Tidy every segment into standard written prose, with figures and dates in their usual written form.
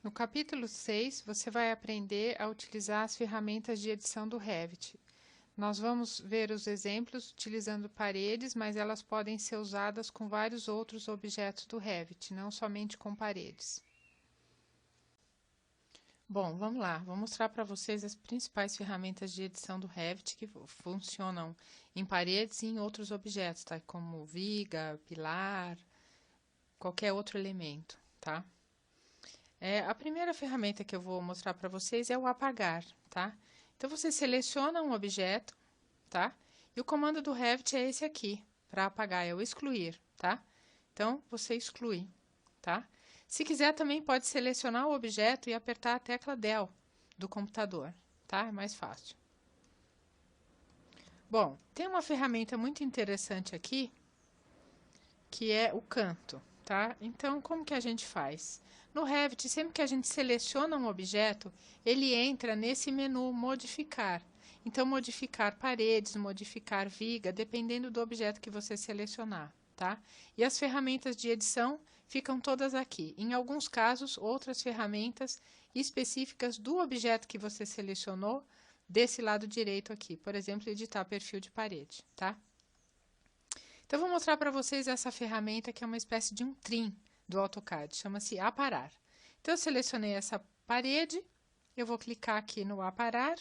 No capítulo 6, você vai aprender a utilizar as ferramentas de edição do Revit. Nós vamos ver os exemplos utilizando paredes, mas elas podem ser usadas com vários outros objetos do Revit, não somente com paredes. Bom, vamos lá, vou mostrar para vocês as principais ferramentas de edição do Revit que funcionam em paredes e em outros objetos, tá? Como viga, pilar, qualquer outro elemento, tá? A primeira ferramenta que eu vou mostrar para vocês é o apagar, tá? Então, você seleciona um objeto, tá? E o comando do Revit é esse aqui, para apagar, é o excluir, tá? Então, você exclui, tá? Se quiser, também pode selecionar o objeto e apertar a tecla Del do computador, tá? É mais fácil. Bom, tem uma ferramenta muito interessante aqui, que é o canto, tá? Então, como que a gente faz? No Revit, sempre que a gente seleciona um objeto, ele entra nesse menu modificar. Então, modificar paredes, modificar viga, dependendo do objeto que você selecionar, tá? E as ferramentas de edição ficam todas aqui. Em alguns casos, outras ferramentas específicas do objeto que você selecionou, desse lado direito aqui. Por exemplo, editar perfil de parede, tá? Então, eu vou mostrar para vocês essa ferramenta que é uma espécie de um trim do AutoCAD, chama-se Aparar. Então, eu selecionei essa parede, eu vou clicar aqui no Aparar,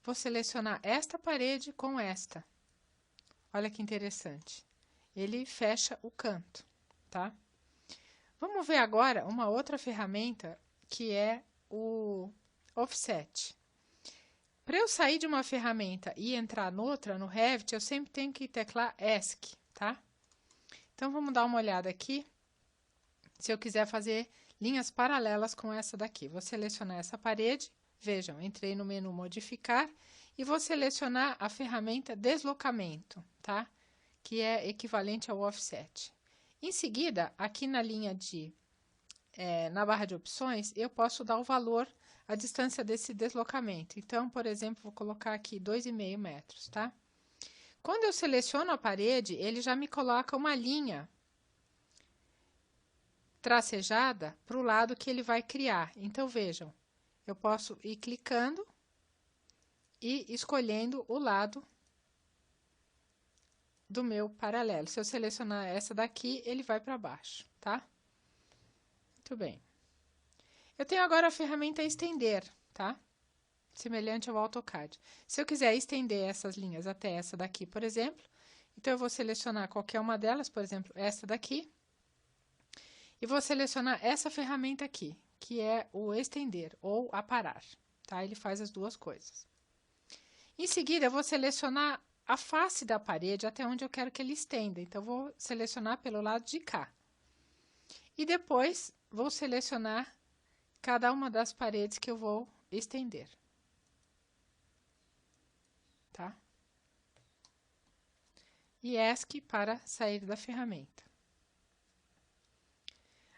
vou selecionar esta parede com esta. Olha que interessante. Ele fecha o canto, tá? Vamos ver agora uma outra ferramenta que é o Offset. Para eu sair de uma ferramenta e entrar noutra, no Revit, eu sempre tenho que teclar ESC, tá? Então, vamos dar uma olhada aqui. Se eu quiser fazer linhas paralelas com essa daqui, vou selecionar essa parede. Vejam, entrei no menu modificar e vou selecionar a ferramenta deslocamento, tá? Que é equivalente ao offset. Em seguida, aqui na linha na barra de opções, eu posso dar o valor, a distância desse deslocamento. Então, por exemplo, vou colocar aqui 2,5 metros, tá? Quando eu seleciono a parede, ele já me coloca uma linha tracejada para o lado que ele vai criar. Então, vejam, eu posso ir clicando e escolhendo o lado do meu paralelo. Se eu selecionar essa daqui, ele vai para baixo, tá? Muito bem. Eu tenho agora a ferramenta estender, tá? Semelhante ao AutoCAD. Se eu quiser estender essas linhas até essa daqui, por exemplo, então eu vou selecionar qualquer uma delas, por exemplo, essa daqui, e vou selecionar essa ferramenta aqui, que é o estender ou aparar, tá? Ele faz as duas coisas. Em seguida, eu vou selecionar a face da parede até onde eu quero que ele estenda. Então, vou selecionar pelo lado de cá. E depois, vou selecionar cada uma das paredes que eu vou estender. Tá? E ESC para sair da ferramenta.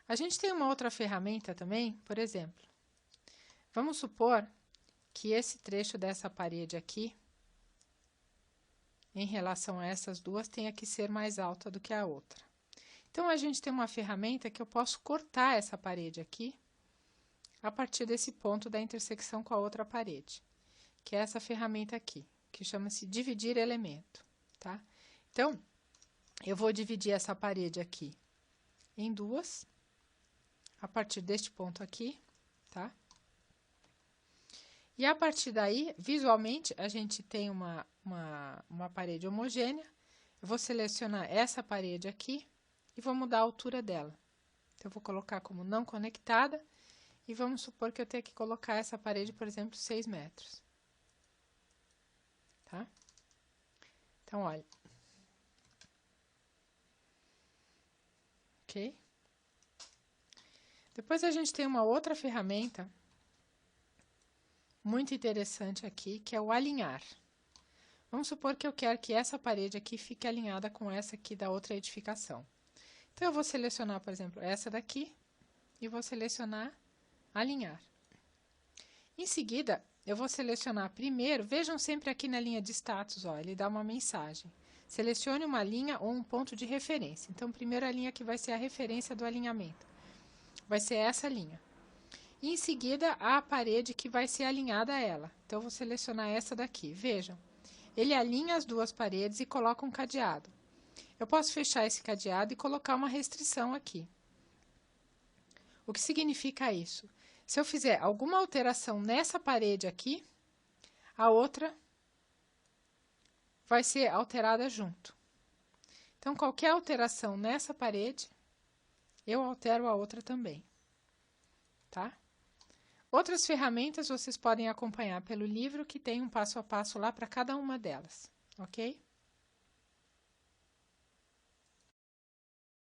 A gente tem uma outra ferramenta também, por exemplo. Vamos supor que esse trecho dessa parede aqui, em relação a essas duas, tenha que ser mais alta do que a outra. Então, a gente tem uma ferramenta que eu posso cortar essa parede aqui, a partir desse ponto da intersecção com a outra parede, que é essa ferramenta aqui, que chama-se dividir elemento, tá? Então, eu vou dividir essa parede aqui em duas, a partir deste ponto aqui, tá? E a partir daí, visualmente, a gente tem uma parede homogênea. Eu vou selecionar essa parede aqui e vou mudar a altura dela. Então, eu vou colocar como não conectada e vamos supor que eu tenho que colocar essa parede, por exemplo, 6 metros. Tá? Então, olha. Ok? Depois a gente tem uma outra ferramenta muito interessante aqui, que é o alinhar. Vamos supor que eu quero que essa parede aqui fique alinhada com essa aqui da outra edificação. Então, eu vou selecionar, por exemplo, essa daqui e vou selecionar alinhar. Em seguida, eu vou selecionar primeiro, vejam sempre aqui na linha de status, ó, ele dá uma mensagem. Selecione uma linha ou um ponto de referência. Então, primeiro a linha que vai ser a referência do alinhamento vai ser essa linha. E em seguida, a parede que vai ser alinhada a ela. Então, eu vou selecionar essa daqui. Vejam, ele alinha as duas paredes e coloca um cadeado. Eu posso fechar esse cadeado e colocar uma restrição aqui. O que significa isso? Se eu fizer alguma alteração nessa parede aqui, a outra vai ser alterada junto. Então, qualquer alteração nessa parede, eu altero a outra também, tá? Outras ferramentas vocês podem acompanhar pelo livro, que tem um passo a passo lá para cada uma delas, ok?